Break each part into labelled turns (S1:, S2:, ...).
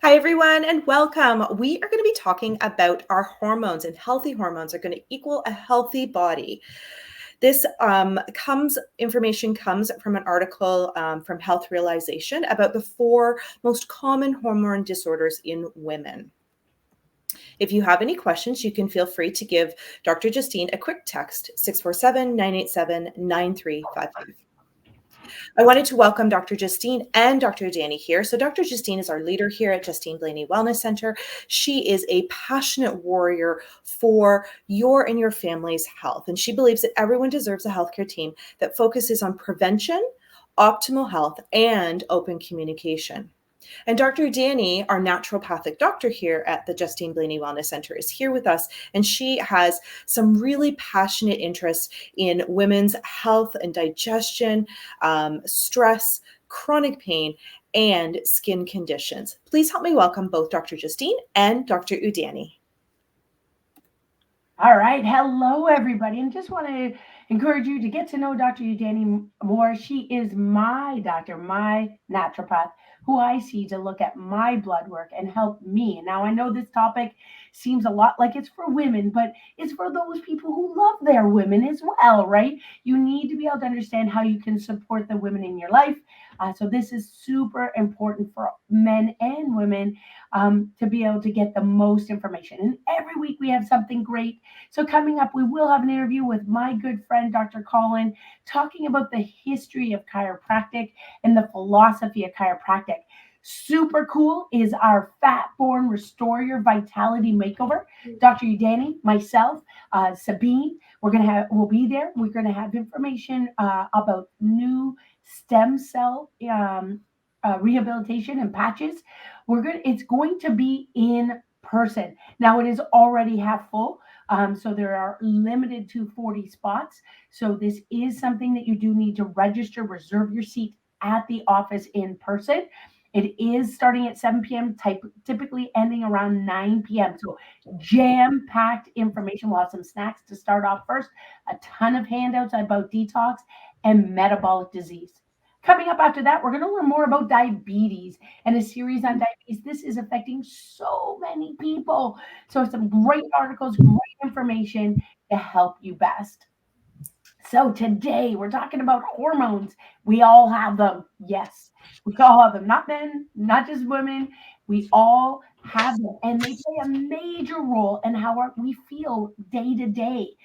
S1: Hi, everyone, and welcome. We are going to be talking about our hormones, and healthy hormones are going to equal a healthy body. This information comes from an article from Health Realization about the 4 most common hormone disorders in women. If you have any questions, you can feel free to give Dr. Justine a quick text, 647-987-9355. I wanted to welcome Dr. Justine and Dr. Udani here. So Dr. Justine is our leader here at Justine Blainey Wellness Center. She is a passionate warrior for your and your family's health. And she believes that everyone deserves a healthcare team that focuses on prevention, optimal health, and open communication. And Dr. Udani, our naturopathic doctor here at the Justine Blainey Wellness Center, is here with us, and she has some really passionate interests in women's health and digestion, stress, chronic pain, and skin conditions. Please help me welcome both Dr. Justine and Dr. Udani.
S2: All right. Hello, everybody. And just want to encourage you to get to know Dr. Udani more. She is my doctor, my naturopath, who I see to look at my blood work and help me. Now, I know this topic seems a lot like it's for women, but it's for those people who love their women as well, right? You need to be able to understand how you can support the women in your life. So this is super important for men and women to be able to get the most information. And every week we have something great. So coming up, we will have an interview with my good friend, Dr. Colin, talking about the history of chiropractic and the philosophy of chiropractic. Super cool is our Fat-Born Restore Your Vitality Makeover. Dr. Udani, myself, Sabine, we'll be there. We're going to have information about new stem cell rehabilitation and patches. It's going to be in person. Now it is already half full. So there are limited to 40 spots. So this is something that you do need to register, reserve your seat at the office in person. It is starting at 7 p.m., typically ending around 9 p.m. So jam-packed information. We'll have some snacks to start off first, a ton of handouts about detox and metabolic disease. Coming up after that, we're going to learn more about diabetes and a series on diabetes. This is affecting so many people. So some great articles, great information to help you best. So today we're talking about hormones. We all have them. Yes, we all have them. Not men, not just women. We all have them, and they play a major role in how we feel day to day.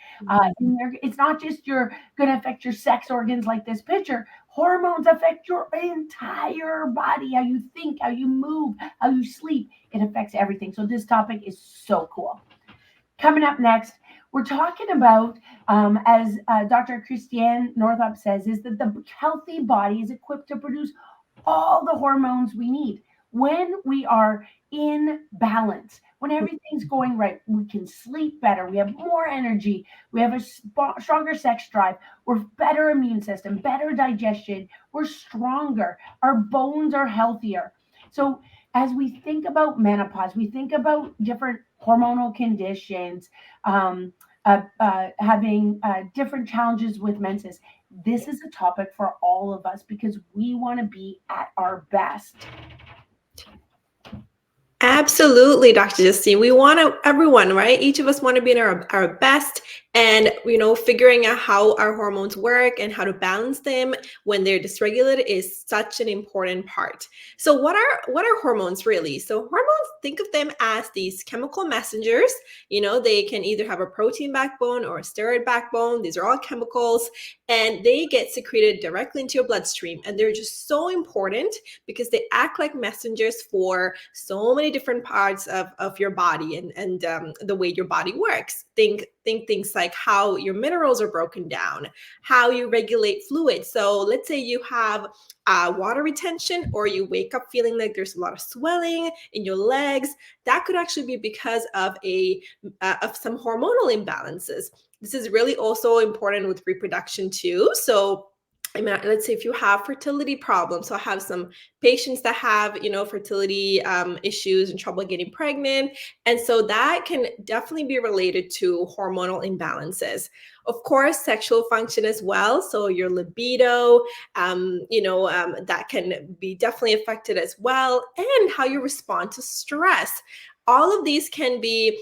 S2: It's not just going to affect your sex organs like this picture. Hormones affect your entire body, how you think, how you move, how you sleep. It affects everything. So this topic is so cool. Coming up next, we're talking about, as Dr. Christiane Northrup says, is that the healthy body is equipped to produce all the hormones we need. When we are in balance, when everything's going right, we can sleep better, we have more energy, we have a stronger sex drive, we're better immune system, better digestion, we're stronger, our bones are healthier. So as we think about menopause, we think about different hormonal conditions, having different challenges with menses. This is a topic for all of us because we want to be at our best.
S3: Absolutely, Dr. Justine. We want everyone, right? Each of us want to be in our best, and figuring out how our hormones work and how to balance them when they're dysregulated is such an important part. So what are hormones really? So hormones, think of them as these chemical messengers. They can either have a protein backbone or a steroid backbone. These are all chemicals, and they get secreted directly into your bloodstream, and they're just so important because they act like messengers for so many different parts of your body and the way your body works. Think things like how your minerals are broken down, how you regulate fluids. So let's say you have water retention, or you wake up feeling like there's a lot of swelling in your legs. That could actually be because of some hormonal imbalances. This is really also important with reproduction too. So let's say if you have fertility problems. So I have some patients that have, fertility issues and trouble getting pregnant. And so that can definitely be related to hormonal imbalances. Of course, sexual function as well. So your libido, that can be definitely affected as well. And how you respond to stress. All of these can be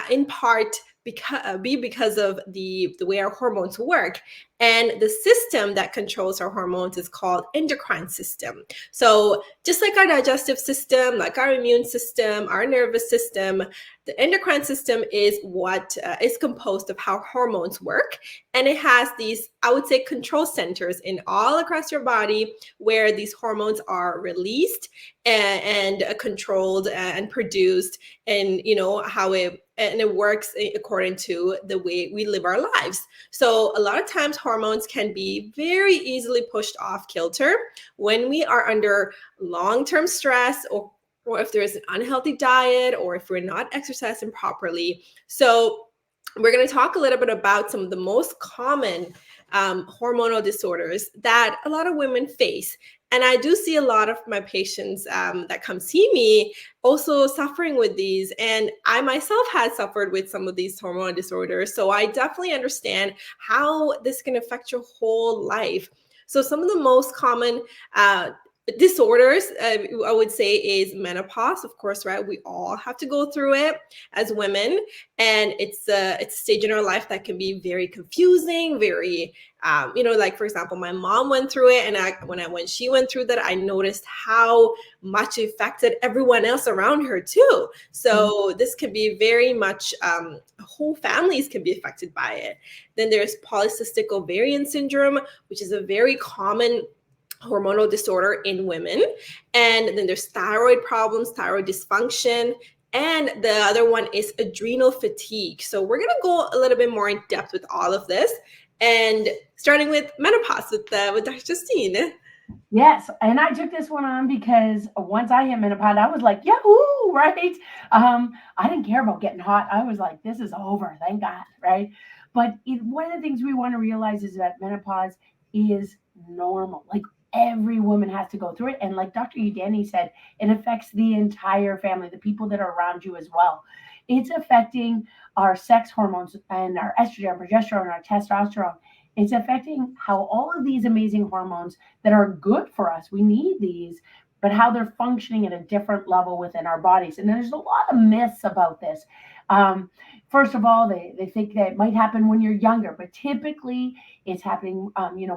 S3: in part because of the way our hormones work. And the system that controls our hormones is called endocrine system. So just like our digestive system, like our immune system, our nervous system, the endocrine system is what is composed of how hormones work. And it has these, I would say, control centers in all across your body where these hormones are released and controlled and produced, and how it works according to the way we live our lives. So a lot of times hormones can be very easily pushed off kilter when we are under long-term stress, or if there's an unhealthy diet, or if we're not exercising properly. So we're going to talk a little bit about some of the most common hormonal disorders that a lot of women face. And I do see a lot of my patients that come see me also suffering with these. And I myself had suffered with some of these hormonal disorders. So I definitely understand how this can affect your whole life. So some of the most common disorders, I would say, is menopause. Of course, right? We all have to go through it as women, and it's a stage in our life that can be very confusing, very, like for example, my mom went through it, and when she went through that, I noticed how much it affected everyone else around her too. So this can be very much, whole families can be affected by it. Then there's polycystic ovarian syndrome, which is a very common hormonal disorder in women. And then there's thyroid problems, thyroid dysfunction. And the other one is adrenal fatigue. So we're going to go a little bit more in depth with all of this. And starting with menopause with Dr. Justine.
S2: Yes, and I took this one on because once I hit menopause, I was like, yahoo, right? I didn't care about getting hot. I was like, this is over, thank God, right? But one of the things we want to realize is that menopause is normal. Like every woman has to go through it. And like Dr. Udani said, it affects the entire family, the people that are around you as well. It's affecting our sex hormones and our estrogen, progesterone, our testosterone. It's affecting how all of these amazing hormones that are good for us, we need these, but how they're functioning at a different level within our bodies. And there's a lot of myths about this. First of all, they think that it might happen when you're younger, but typically it's happening,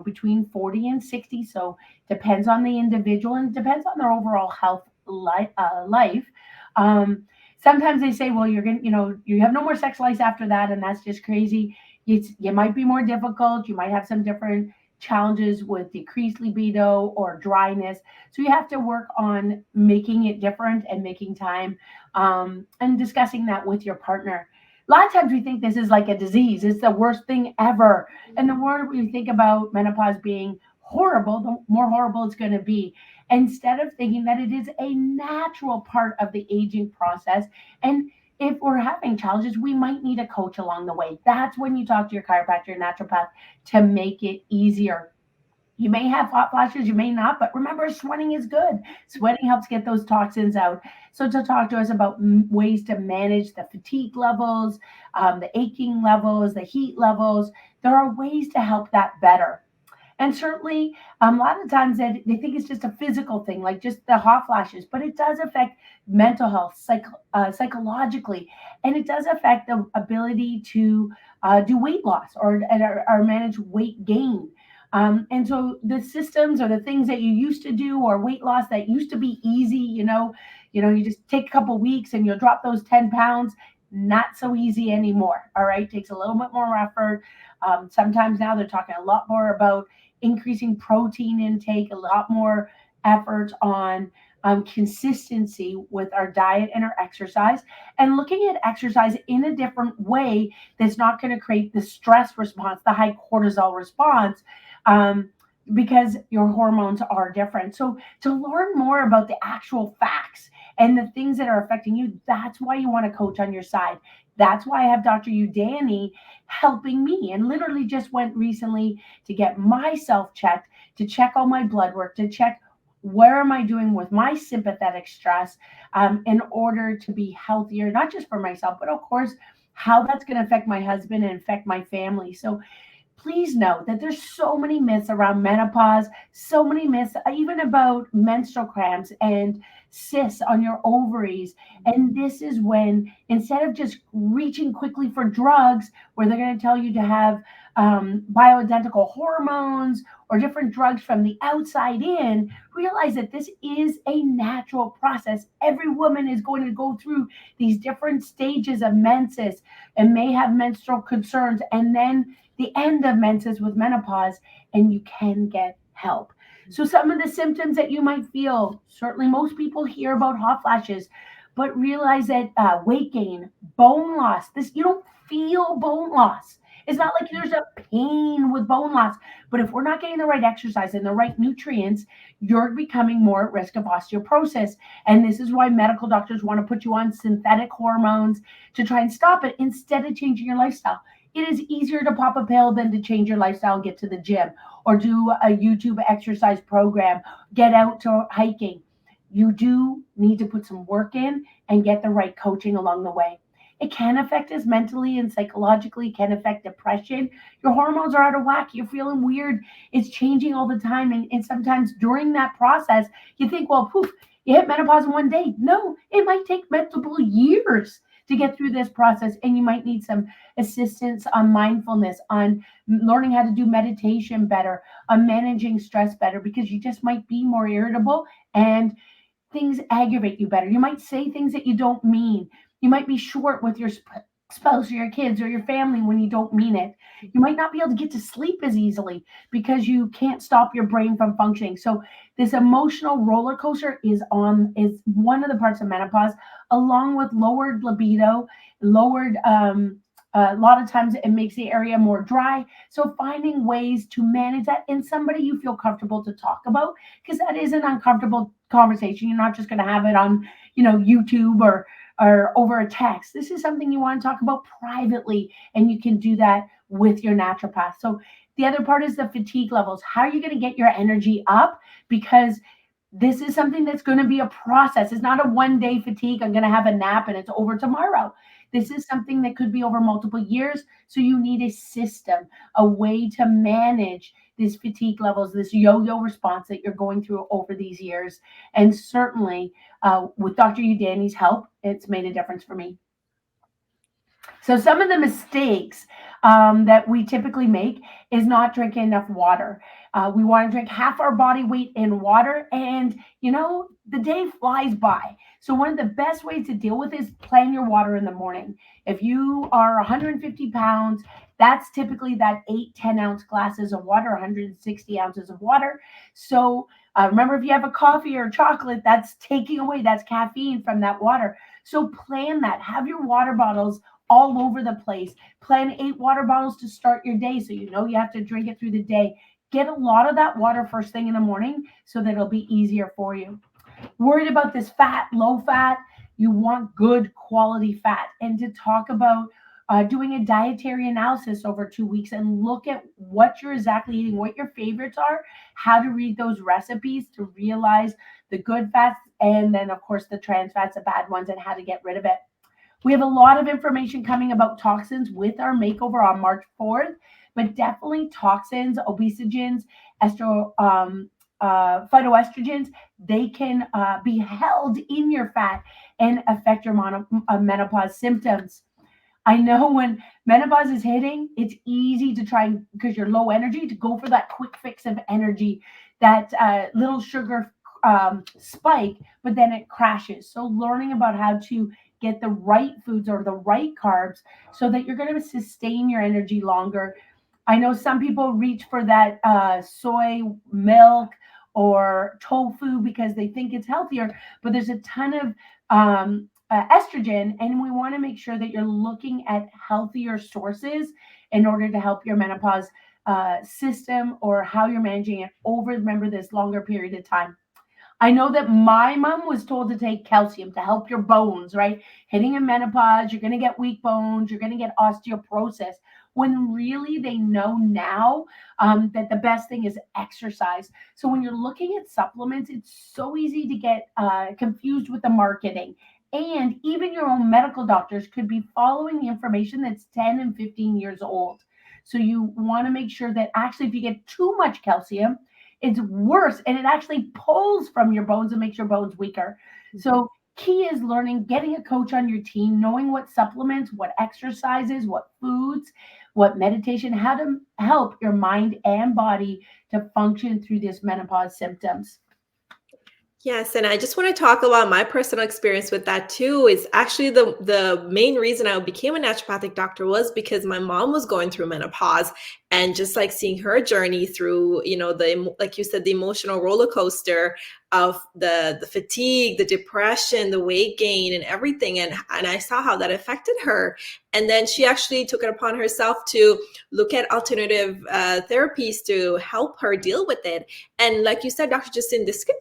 S2: between 40 and 60. So depends on the individual and depends on their overall health life. Sometimes they say, well, you're going to, you have no more sex life after that. And that's just crazy. It might be more difficult. You might have some different challenges with decreased libido or dryness. So you have to work on making it different and making time, and discussing that with your partner. A lot of times we think this is like a disease. It's the worst thing ever. And the more we think about menopause being horrible, the more horrible it's going to be. Instead of thinking that it is a natural part of the aging process. And if we're having challenges, we might need a coach along the way. That's when you talk to your chiropractor, your naturopath, to make it easier. You may have hot flashes, you may not, but remember, sweating is good. Sweating helps get those toxins out. So to talk to us about ways to manage the fatigue levels, the aching levels, the heat levels, there are ways to help that better. And certainly, a lot of times they think it's just a physical thing, like just the hot flashes, but it does affect mental health, psychologically, and it does affect the ability to do weight loss or manage weight gain. And so the systems or the things that you used to do or weight loss that used to be easy, you just take a couple weeks and you'll drop those 10 pounds. Not so easy anymore. All right. Takes a little bit more effort. Sometimes now they're talking a lot more about increasing protein intake, a lot more effort on consistency with our diet and our exercise, and looking at exercise in a different way that's not going to create the stress response, the high cortisol response, because your hormones are different. So to learn more about the actual facts and the things that are affecting you, that's why you want a coach on your side. That's why I have Dr. Udani helping me, and literally just went recently to get myself checked, to check all my blood work, to check where am I doing with my sympathetic stress, in order to be healthier, not just for myself, but of course, how that's going to affect my husband and affect my family. So please know that there's so many myths around menopause, so many myths, even about menstrual cramps and cysts on your ovaries. And this is when, instead of just reaching quickly for drugs, where they're going to tell you to have bioidentical hormones or different drugs from the outside in, realize that this is a natural process. Every woman is going to go through these different stages of menses and may have menstrual concerns, and then the end of menses with menopause, and you can get help. So some of the symptoms that you might feel, certainly most people hear about hot flashes, but realize that weight gain, bone loss, this, you don't feel bone loss. It's not like there's a pain with bone loss, but if we're not getting the right exercise and the right nutrients, you're becoming more at risk of osteoporosis. And this is why medical doctors want to put you on synthetic hormones to try and stop it instead of changing your lifestyle. It is easier to pop a pill than to change your lifestyle and get to the gym or do a YouTube exercise program, get out to hiking. You do need to put some work in and get the right coaching along the way. It can affect us mentally and psychologically, can affect depression. Your hormones are out of whack. You're feeling weird. It's changing all the time. And sometimes during that process, you think, well, poof, you hit menopause in one day. No, it might take multiple years to get through this process. And you might need some assistance on mindfulness, on learning how to do meditation better, on managing stress better, because you just might be more irritable and things aggravate you better. You might say things that you don't mean. You might be short with your spouse or your kids or your family when you don't mean it. You might not be able to get to sleep as easily because you can't stop your brain from functioning. So this emotional roller coaster is one of the parts of menopause, along with lowered libido, lowered a lot of times it makes the area more dry. So finding ways to manage that in somebody you feel comfortable to talk about, because that is an uncomfortable conversation. You're not just going to have it on, YouTube or over a text. This is something you want to talk about privately, and you can do that with your naturopath. So the other part is the fatigue levels. How are you going to get your energy up? Because this is something that's going to be a process. It's not a one-day fatigue. I'm going to have a nap and it's over tomorrow. This is something that could be over multiple years. So you need a system, a way to manage these fatigue levels, this yo-yo response that you're going through over these years. And certainly with Dr. Udani's help, it's made a difference for me. So some of the mistakes that we typically make is not drinking enough water. We want to drink half our body weight in water, and the day flies by. So one of the best ways to deal with it is plan your water in the morning. If you are 150 pounds, that's typically that 8-10 ounce glasses of water, 160 ounces of water. So remember, if you have a coffee or chocolate, that's taking away, that's caffeine from that water. So plan that. Have your water bottles all over the place. Plan 8 water bottles to start your day, so you have to drink it through the day. Get a lot of that water first thing in the morning so that it'll be easier for you. Worried about this fat, low fat, you want good quality fat. And to talk about doing a dietary analysis over 2 weeks and look at what you're exactly eating, what your favorites are, how to read those recipes to realize the good fats, and then of course the trans fats, the bad ones, and how to get rid of it. We have a lot of information coming about toxins with our makeover on March 4th, but definitely toxins, obesogens, phytoestrogens, they can be held in your fat and affect your menopause symptoms. I know when menopause is hitting, it's easy to try, because you're low energy, to go for that quick fix of energy, that little sugar spike, but then it crashes. So learning about how to get the right foods or the right carbs so that you're going to sustain your energy longer. I know some people reach for that soy milk or tofu because they think it's healthier, but there's a ton of estrogen, and we want to make sure that you're looking at healthier sources in order to help your menopause system or how you're managing it over, remember, this longer period of time. I know that my mom was told to take calcium to help your bones, right? Hitting a menopause, you're going to get weak bones, you're going to get osteoporosis. When really they know now that the best thing is exercise. So when you're looking at supplements, it's so easy to get confused with the marketing. And even your own medical doctors could be following the information that's 10 and 15 years old. So you want to make sure that actually, if you get too much calcium, it's worse, and it actually pulls from your bones and makes your bones weaker. So key is learning, getting a coach on your team, knowing what supplements, what exercises, what foods, what meditation, how to help your mind and body to function through this menopause symptoms.
S3: Yes, and I just want to talk about my personal experience with that too. Is actually the main reason I became a naturopathic doctor was because my mom was going through menopause, and just like seeing her journey through, like you said, the emotional roller coaster of the fatigue, the depression, the weight gain, and everything, and I saw how that affected her. And then she actually took it upon herself to look at alternative therapies to help her deal with it. And like you said, Dr. Justine, this can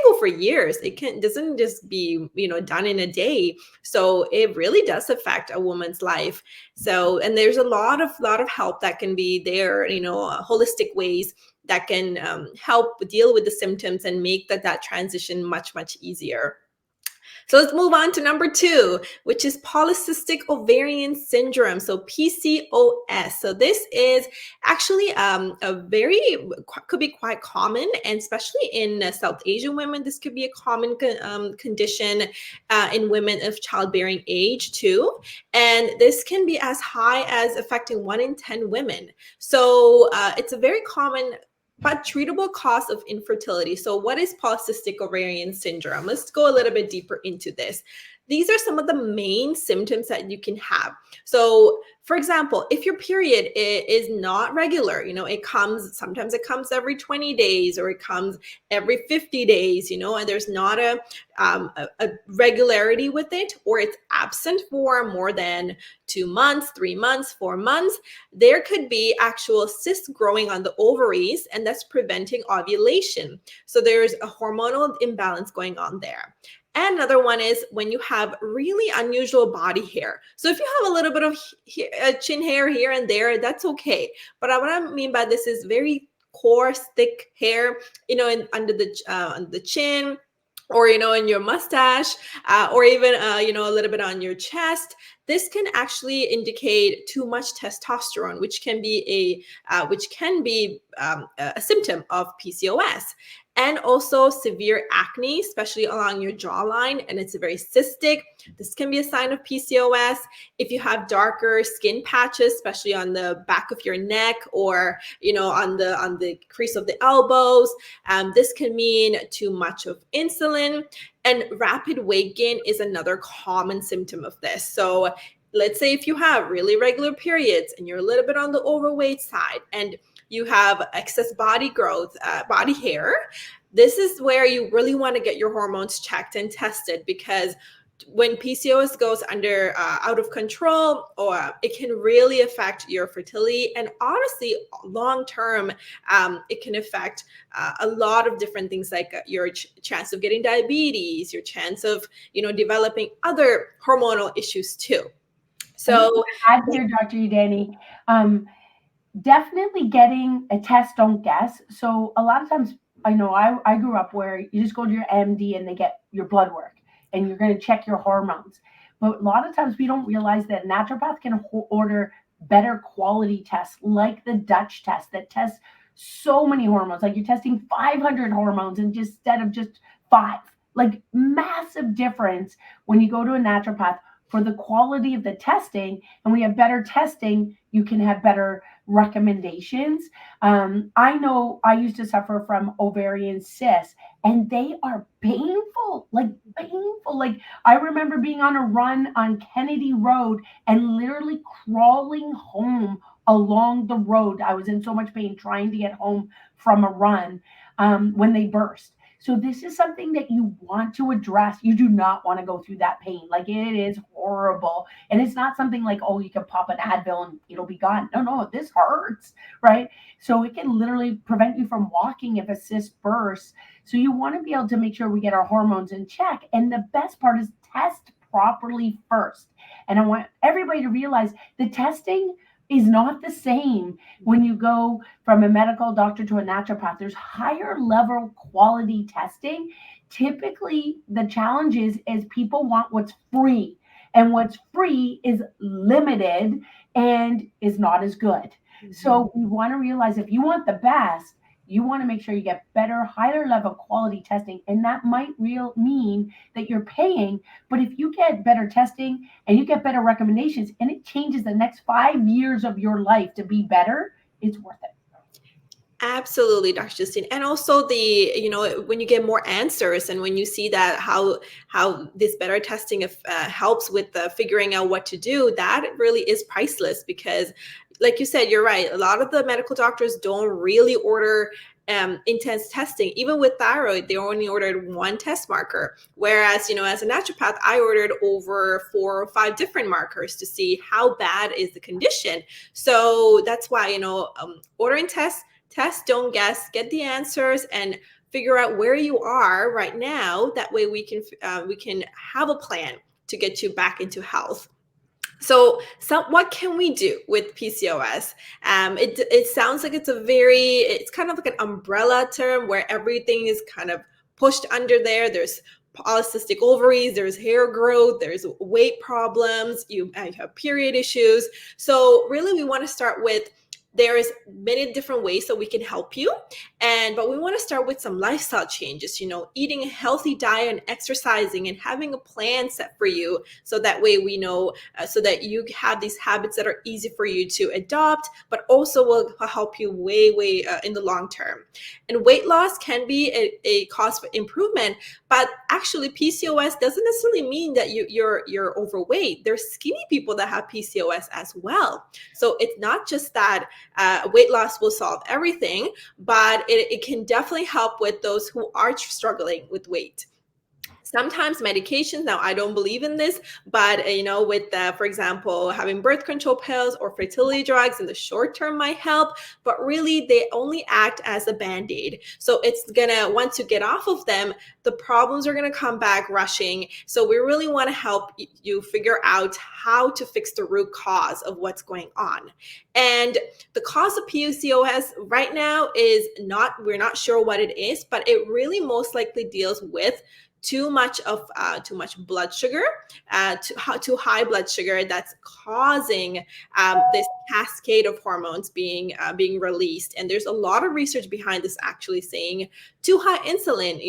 S3: go for years. Doesn't just be, done in a day. So it really does affect a woman's life. So, and there's a lot of help that can be there, holistic ways that can help deal with the symptoms and make that transition much, much easier. So let's move on to number 2, which is polycystic ovarian syndrome. So PCOS. So this is actually could be quite common, and especially in South Asian women, this could be a common condition in women of childbearing age too. And this can be as high as affecting 1 in 10 women. So it's a very common but treatable cause of infertility. So what is polycystic ovarian syndrome? Let's go a little bit deeper into this. These are some of the main symptoms that you can have. So for example, if your period is not regular, sometimes it comes every 20 days or it comes every 50 days, and there's not a regularity with it, or it's absent for more than 2 months, 3 months, 4 months, there could be actual cysts growing on the ovaries, and that's preventing ovulation. So there's a hormonal imbalance going on there. And another one is when you have really unusual body hair. So if you have a little bit of chin hair here and there, that's okay. But what I mean by this is very coarse, thick hair, under the chin, or in your mustache, or even a little bit on your chest. This can actually indicate too much testosterone, which can be a symptom of PCOS. And also severe acne, especially along your jawline, and it's very cystic. This can be a sign of PCOS. If you have darker skin patches, especially on the back of your neck, or on the crease of the elbows, this can mean too much of insulin. And rapid weight gain is another common symptom of this. So let's say if you have really regular periods and you're a little bit on the overweight side, and you have excess body growth, body hair, this is where you really want to get your hormones checked and tested, because when PCOS goes out of control, or it can really affect your fertility, and honestly, long term, it can affect a lot of different things, like your chance of getting diabetes, your chance of developing other hormonal issues too. So
S2: add here, Dr. Udani, definitely getting a test, don't guess. So a lot of times, I know I grew up where you just go to your MD and they get your blood work and you're going to check your hormones. But a lot of times we don't realize that naturopath can order better quality tests, like the Dutch test that tests so many hormones. Like you're testing 500 hormones instead of just 5. Like massive difference when you go to a naturopath for the quality of the testing. And when you have better testing, you can have better recommendations. I know I used to suffer from ovarian cysts, and they are painful. Like I remember being on a run on Kennedy Road and literally crawling home along the road. I was in so much pain trying to get home from a run when they burst. So this is something that you want to address. You do not want to go through that pain. Like, it is horrible. And it's not something like, oh, you can pop an Advil and it'll be gone. No, this hurts, right? So it can literally prevent you from walking if a cyst bursts. So you want to be able to make sure we get our hormones in check. And the best part is test properly first. And I want everybody to realize the testing is not the same when you go from a medical doctor to a naturopath. There's higher level quality testing. Typically, the challenge is people want what's free, and what's free is limited and is not as good. So we want to realize, if you want the best, you want to make sure you get better, higher level quality testing. And that might mean that you're paying, but if you get better testing and you get better recommendations and it changes the next 5 years of your life to be better, it's worth it.
S3: Absolutely, Dr. Justine. And also when you get more answers, and when you see that how this better testing helps with figuring out what to do, that really is priceless. Because like you said, you're right. A lot of the medical doctors don't really order intense testing. Even with thyroid, they only ordered one test marker. Whereas, as a naturopath, I ordered over 4 or 5 different markers to see how bad is the condition. So that's why, ordering tests, don't guess, get the answers and figure out where you are right now. That way we can have a plan to get you back into health. So what can we do with PCOS? It sounds like it's kind of like an umbrella term where everything is kind of pushed under there. There's polycystic ovaries, there's hair growth, there's weight problems, you have period issues. So really we want to start with, there's many different ways that we can help you. But we want to start with some lifestyle changes, eating a healthy diet and exercising and having a plan set for you. So that way we know, so that you have these habits that are easy for you to adopt, but also will help you way in the long term. And weight loss can be a cause for improvement, but actually PCOS doesn't necessarily mean that you're overweight. There's skinny people that have PCOS as well. So it's not just that weight loss will solve everything, but it can definitely help with those who are struggling with weight. Sometimes medications, now I don't believe in this, but with for example, having birth control pills or fertility drugs in the short term might help, but really they only act as a band-aid. So it's gonna, once you get off of them, the problems are gonna come back rushing. So we really want to help you figure out how to fix the root cause of what's going on. And the cause of PCOS right now we're not sure what it is, but it really most likely deals with too much blood sugar, too high blood sugar, that's causing this cascade of hormones being released. And there's a lot of research behind this, actually saying too high insulin.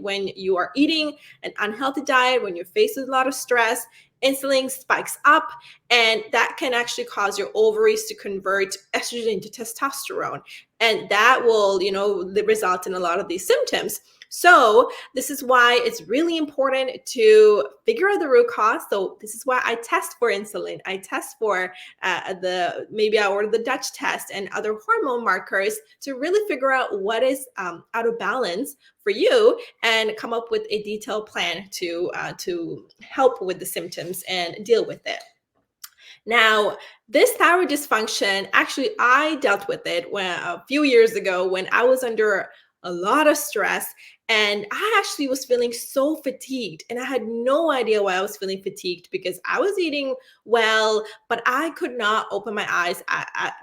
S3: When you are eating an unhealthy diet, when you're faced with a lot of stress, insulin spikes up, and that can actually cause your ovaries to convert estrogen to testosterone, and that will result in a lot of these symptoms. So this is why it's really important to figure out the root cause. So this is why I test for insulin. I test for maybe I order the Dutch test and other hormone markers to really figure out what is out of balance for you, and come up with a detailed plan to help with the symptoms and deal with it. Now, this thyroid dysfunction, actually, I dealt with it a few years ago when I was under a lot of stress, and I actually was feeling so fatigued, and I had no idea why I was feeling fatigued, because I was eating well, but I could not open my eyes at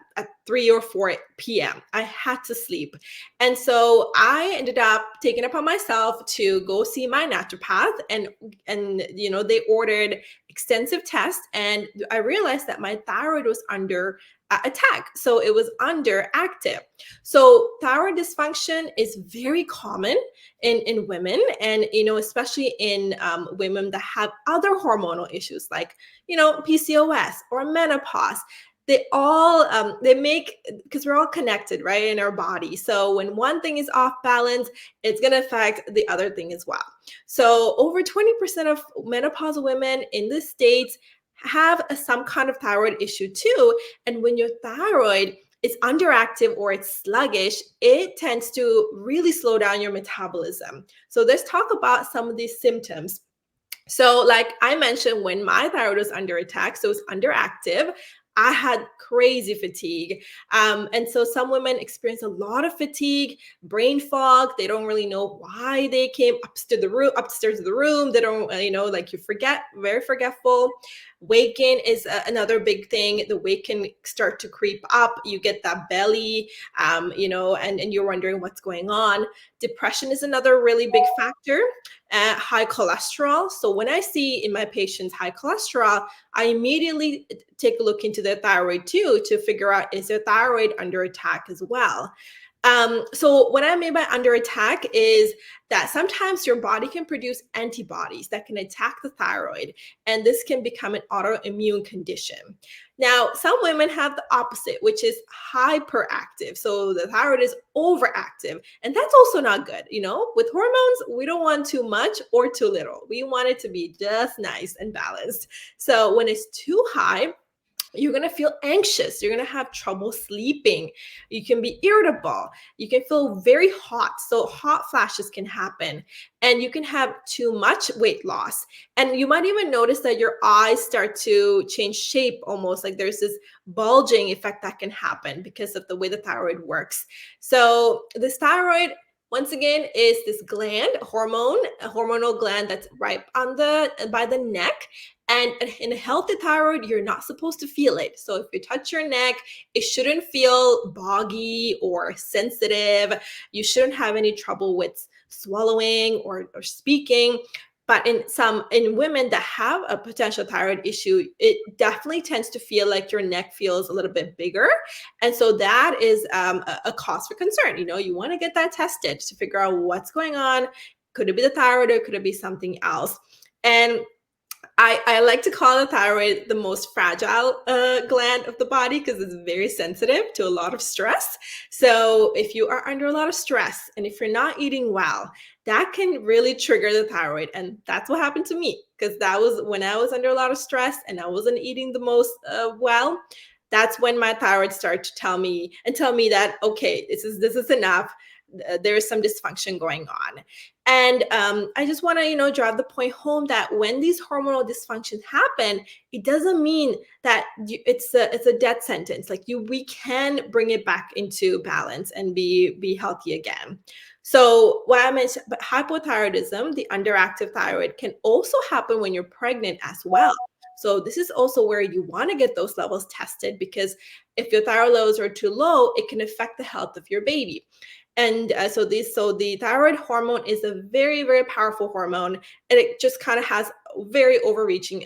S3: 3 or 4 p.m. I had to sleep. And so I ended up taking it upon myself to go see my naturopath, and they ordered extensive tests, and I realized that my thyroid was under attack. So it was underactive. So thyroid dysfunction is very common in women, and especially in women that have other hormonal issues like PCOS or menopause. They all because we're all connected, right, in our body. So when one thing is off balance, it's going to affect the other thing as well. So over 20% of menopausal women in the States have some kind of thyroid issue too. And when your thyroid it's underactive or it's sluggish, it tends to really slow down your metabolism. So let's talk about some of these symptoms. So like I mentioned, when my thyroid was under attack, so it's underactive, I had crazy fatigue. And so some women experience a lot of fatigue, brain fog. They don't really know why they came upstairs to the room. They don't, like you forget, very forgetful. Weight gain is another big thing. The weight can start to creep up. You get that belly, and you're wondering what's going on. Depression is another really big factor. High cholesterol. So when I see in my patients high cholesterol, I immediately take a look into their thyroid too to figure out, is their thyroid under attack as well? So what I mean by under attack is that sometimes your body can produce antibodies that can attack the thyroid, and this can become an autoimmune condition. Now, some women have the opposite, which is hyperactive. So the thyroid is overactive, and that's also not good. With hormones, we don't want too much or too little. We want it to be just nice and balanced. So when it's too high, you're going to feel anxious. You're going to have trouble sleeping. You can be irritable. You can feel very hot. So hot flashes can happen, and you can have too much weight loss. And you might even notice that your eyes start to change shape, almost like there's this bulging effect that can happen because of the way the thyroid works. So this thyroid, once again, is this gland, a hormonal gland that's right by the neck. And in a healthy thyroid, you're not supposed to feel it. So if you touch your neck, it shouldn't feel boggy or sensitive. You shouldn't have any trouble with swallowing or speaking. But in women that have a potential thyroid issue, it definitely tends to feel like your neck feels a little bit bigger. And so that is a cause for concern. You want to get that tested to figure out what's going on. Could it be the thyroid, or could it be something else? And I like to call the thyroid the most fragile gland of the body because it's very sensitive to a lot of stress. So if you are under a lot of stress and if you're not eating well, that can really trigger the thyroid. And that's what happened to me, because that was when I was under a lot of stress and I wasn't eating the most well. That's when my thyroid started to tell me that, okay, this is enough. There is some dysfunction going on. And I just want to, drive the point home that when these hormonal dysfunctions happen, it doesn't mean that it's a death sentence. Like we can bring it back into balance and be healthy again. So what I mentioned, but hypothyroidism, the underactive thyroid, can also happen when you're pregnant as well. So this is also where you want to get those levels tested, because if your thyroid levels are too low, it can affect the health of your baby. And so the thyroid hormone is a very, very powerful hormone, and it just kind of has very overreaching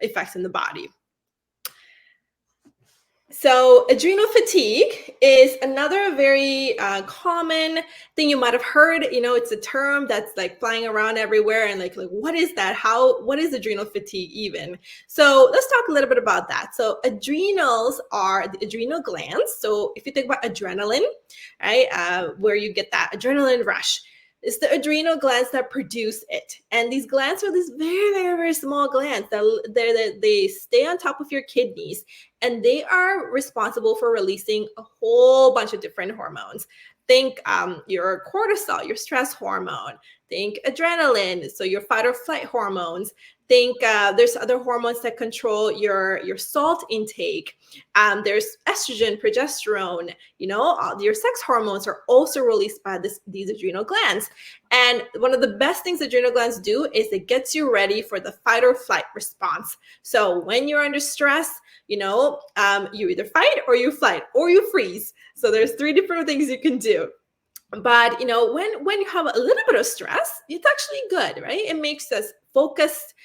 S3: effects in the body. So adrenal fatigue is another very common thing you might have heard. It's a term that's like flying around everywhere, and like what is that? What is adrenal fatigue even? So let's talk a little bit about that. So adrenals are the adrenal glands. So if you think about adrenaline, right, where you get that adrenaline rush, it's the adrenal glands that produce it. And these glands are these very, very, very small glands that they stay on top of your kidneys, and they are responsible for releasing a whole bunch of different hormones. Think your cortisol, your stress hormone. Think adrenaline, so your fight or flight hormones. Think there's other hormones that control your salt intake. There's estrogen, progesterone. Your sex hormones are also released by these adrenal glands. And one of the best things adrenal glands do is it gets you ready for the fight or flight response. So when you're under stress, you either fight or you flight or you freeze. So there's 3 different things you can do. But when you have a little bit of stress, it's actually good, right? It makes us focused,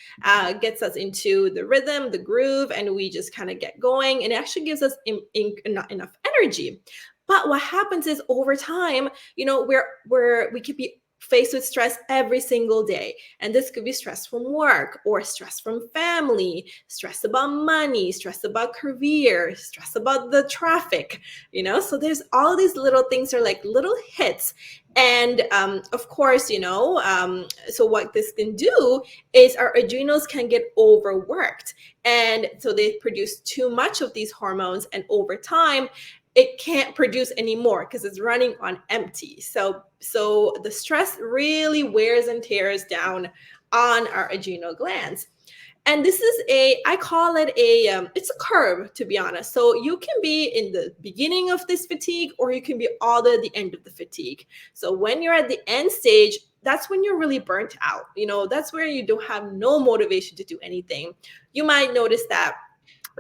S3: gets us into the rhythm, the groove, and we just kind of get going. And it actually gives us enough energy. But what happens is over time, we could be faced with stress every single day. And this could be stress from work or stress from family, stress about money, stress about career, stress about the traffic, so there's all these little things are like little hits. And of course, so what this can do is our adrenals can get overworked. And so they produce too much of these hormones. And over time, it can't produce anymore because it's running on empty. So the stress really wears and tears down on our adrenal glands. And this is I call it it's a curve, to be honest. So you can be in the beginning of this fatigue, or you can be all at the end of the fatigue. So when you're at the end stage, that's when you're really burnt out. That's where you don't have no motivation to do anything. You might notice that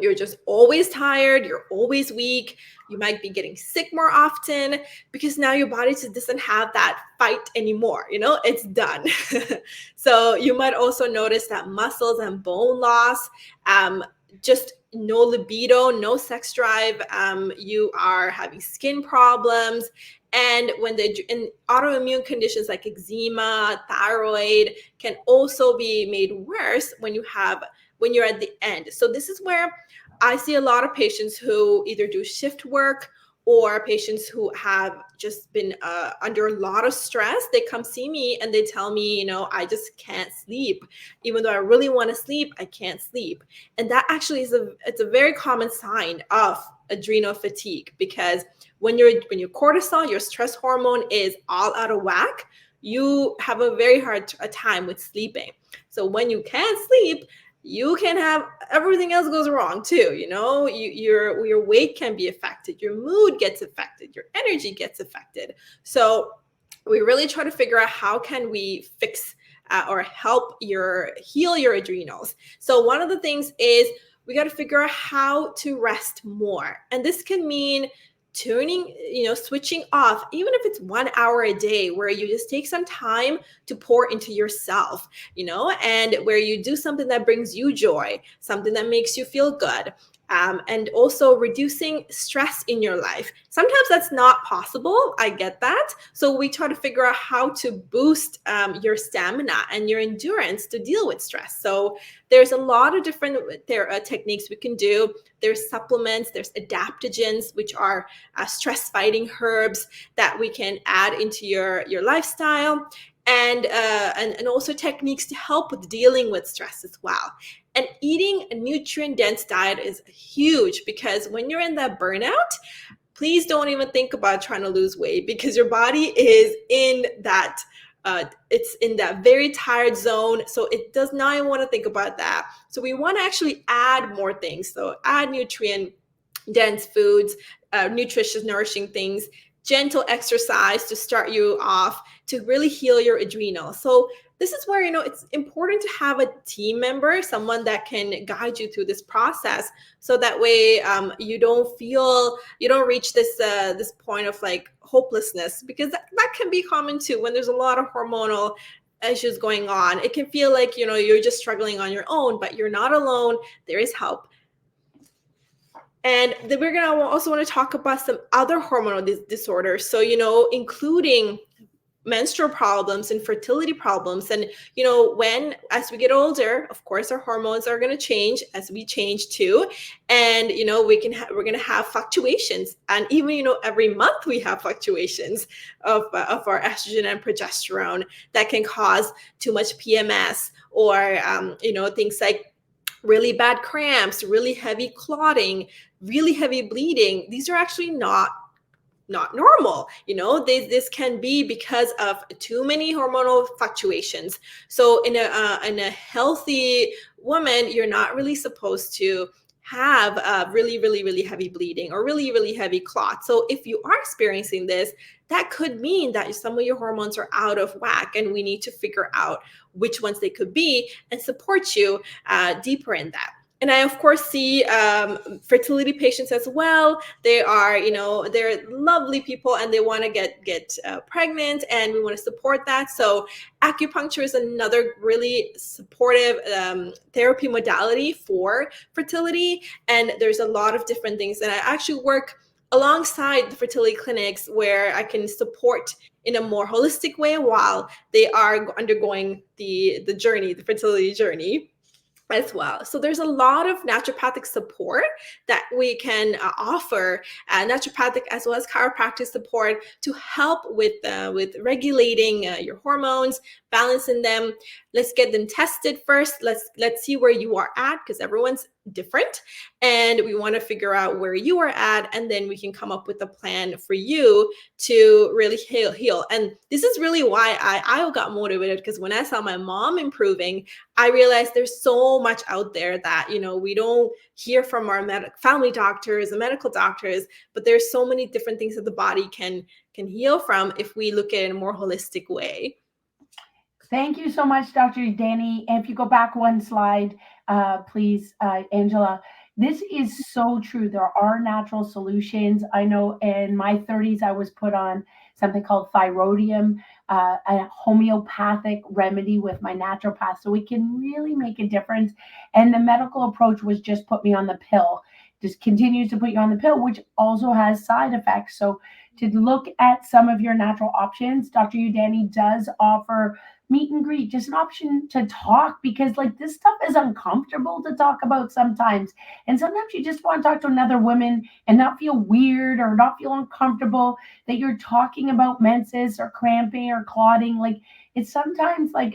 S3: you're just always tired, you're always weak, you might be getting sick more often because now your body just doesn't have that fight anymore. It's done. So you might also notice that muscles and bone loss, just no libido, no sex drive, you are having skin problems. And and autoimmune conditions like eczema, thyroid can also be made worse when you're at the end. So this is where I see a lot of patients who either do shift work, or patients who have just been under a lot of stress. They come see me and they tell me, I just can't sleep. Even though I really want to sleep, I can't sleep. And that actually it's a very common sign of adrenal fatigue, because when your cortisol, your stress hormone, is all out of whack, you have a very hard time with sleeping. So when you can't sleep, you can have everything else goes wrong too. Your weight can be affected, your mood gets affected, your energy gets affected. So we really try to figure out how can we fix or help heal your adrenals. So one of the things is we got to figure out how to rest more. And this can mean switching off, even if it's 1 hour a day, where you just take some time to pour into yourself, and where you do something that brings you joy, something that makes you feel good. And also reducing stress in your life. Sometimes that's not possible. I get that. So we try to figure out how to boost your stamina and your endurance to deal with stress. So there's a lot of different techniques we can do. There's supplements, there's adaptogens, which are stress fighting herbs that we can add into your lifestyle. And also techniques to help with dealing with stress as well. And eating a nutrient-dense diet is huge, because when you're in that burnout, please don't even think about trying to lose weight, because your body is in that it's in that very tired zone. So it does not even want to think about that. So we want to actually add more things. So add nutrient-dense foods, nutritious, nourishing things, gentle exercise to start you off, to really heal your adrenals. So this is where, it's important to have a team member, someone that can guide you through this process. So that way you don't reach this point of like hopelessness, because that can be common too. When there's a lot of hormonal issues going on, it can feel like, you're just struggling on your own, but you're not alone. There is help. And then we're going to also want to talk about some other hormonal disorders. So, including menstrual problems and fertility problems. And, as we get older, of course, our hormones are going to change as we change too. And, we're going to have fluctuations. And even, every month we have fluctuations of our estrogen and progesterone that can cause too much PMS, or, things like really bad cramps, really heavy clotting, really heavy bleeding. These are actually not normal. This can be because of too many hormonal fluctuations. So in a healthy woman, you're not really supposed to have really, really, really heavy bleeding or really, really heavy clot. So if you are experiencing this, that could mean that some of your hormones are out of whack, and we need to figure out which ones they could be and support you deeper in that. And I, of course, see fertility patients as well. They are, they're lovely people, and they want to get pregnant, and we want to support that. So acupuncture is another really supportive therapy modality for fertility. And there's a lot of different things. And I actually work alongside the fertility clinics, where I can support in a more holistic way while they are undergoing the fertility journey as well. So there's a lot of naturopathic support that we can offer, naturopathic as well as chiropractic support, to help with regulating your hormones, balancing them. Let's get them tested first. Let's see where you are at, because everyone's different, and we want to figure out where you are at, and then we can come up with a plan for you to really heal. And this is really why I got motivated, because when I saw my mom improving, I realized there's so much out there that, you know, we don't hear from our family doctors and medical doctors, but there's so many different things that the body can heal from if we look at it in a more holistic way.
S2: Thank you so much, Dr. Udani. If you go back one slide, please, Angela. This is so true. There are natural solutions. I know in my 30s, I was put on something called thyroidium, a homeopathic remedy with my naturopath. So we can really make a difference. And the medical approach was just put me on the pill, just continues to put you on the pill, which also has side effects. So to look at some of your natural options, Dr. Udani does offer meet and greet, just an option to talk, because like this stuff is uncomfortable to talk about sometimes. And sometimes you just want to talk to another woman and not feel weird or not feel uncomfortable that you're talking about menses or cramping or clotting. Like it's sometimes like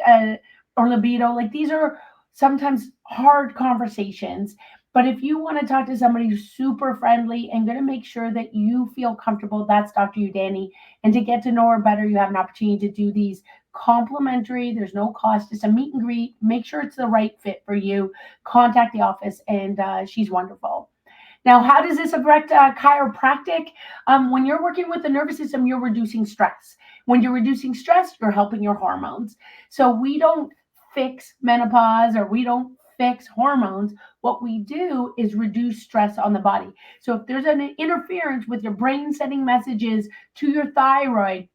S2: or libido. Like these are sometimes hard conversations. But if you want to talk to somebody who's super friendly and going to make sure that you feel comfortable, that's Dr. Udani. And to get to know her better, you have an opportunity to do these complimentary. There's no cost. It's a meet and greet. Make sure it's the right fit for you. Contact the office, and she's wonderful. Now, how does this affect chiropractic? When you're working with the nervous system, you're reducing stress. When you're reducing stress, you're helping your hormones. So we don't fix menopause or we don't fix hormones. What we do is reduce stress on the body. So if there's an interference with your brain sending messages to your thyroid,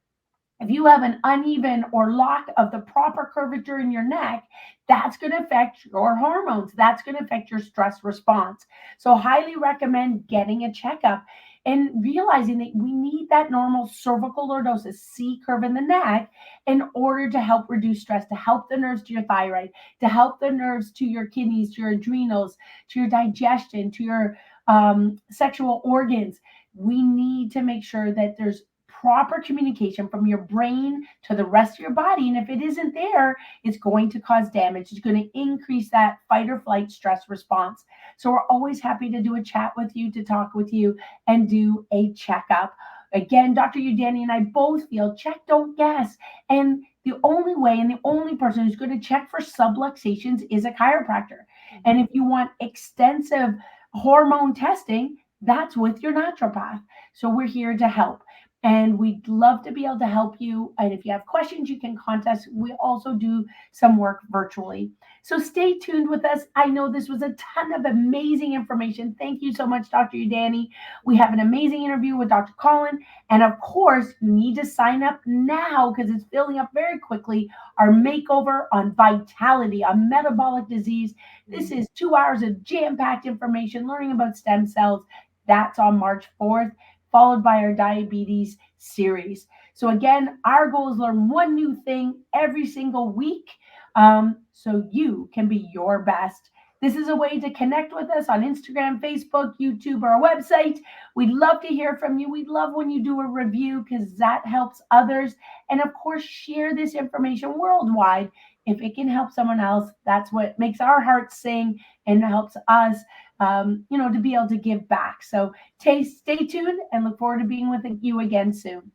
S2: if you have an uneven or lack of the proper curvature in your neck, that's going to affect your hormones. That's going to affect your stress response. So highly recommend getting a checkup and realizing that we need that normal cervical lordosis C curve in the neck in order to help reduce stress, to help the nerves to your thyroid, to help the nerves to your kidneys, to your adrenals, to your digestion, to your sexual organs. We need to make sure that there's proper communication from your brain to the rest of your body. And if it isn't there, it's going to cause damage. It's going to increase that fight or flight stress response. So we're always happy to do a chat with you, to talk with you, and do a checkup. Again, Dr. Udani and I both feel check, don't guess. And the only way and the only person who's going to check for subluxations is a chiropractor. And if you want extensive hormone testing, that's with your naturopath. So we're here to help. And we'd love to be able to help you. And if you have questions, you can contact us. We also do some work virtually. So stay tuned with us. I know this was a ton of amazing information. Thank you so much, Dr. Udani. We have an amazing interview with Dr. Colin. And of course, you need to sign up now because it's filling up very quickly. Our makeover on vitality, on metabolic disease. This is 2 hours of jam-packed information, learning about stem cells. That's on March 4th. Followed by our diabetes series. So again, our goal is learn one new thing every single week so you can be your best. This is a way to connect with us on Instagram, Facebook, YouTube, or our website. We'd love to hear from you. We'd love when you do a review because that helps others. And of course, share this information worldwide. If it can help someone else, that's what makes our hearts sing and helps us to be able to give back. So stay tuned and look forward to being with you again soon.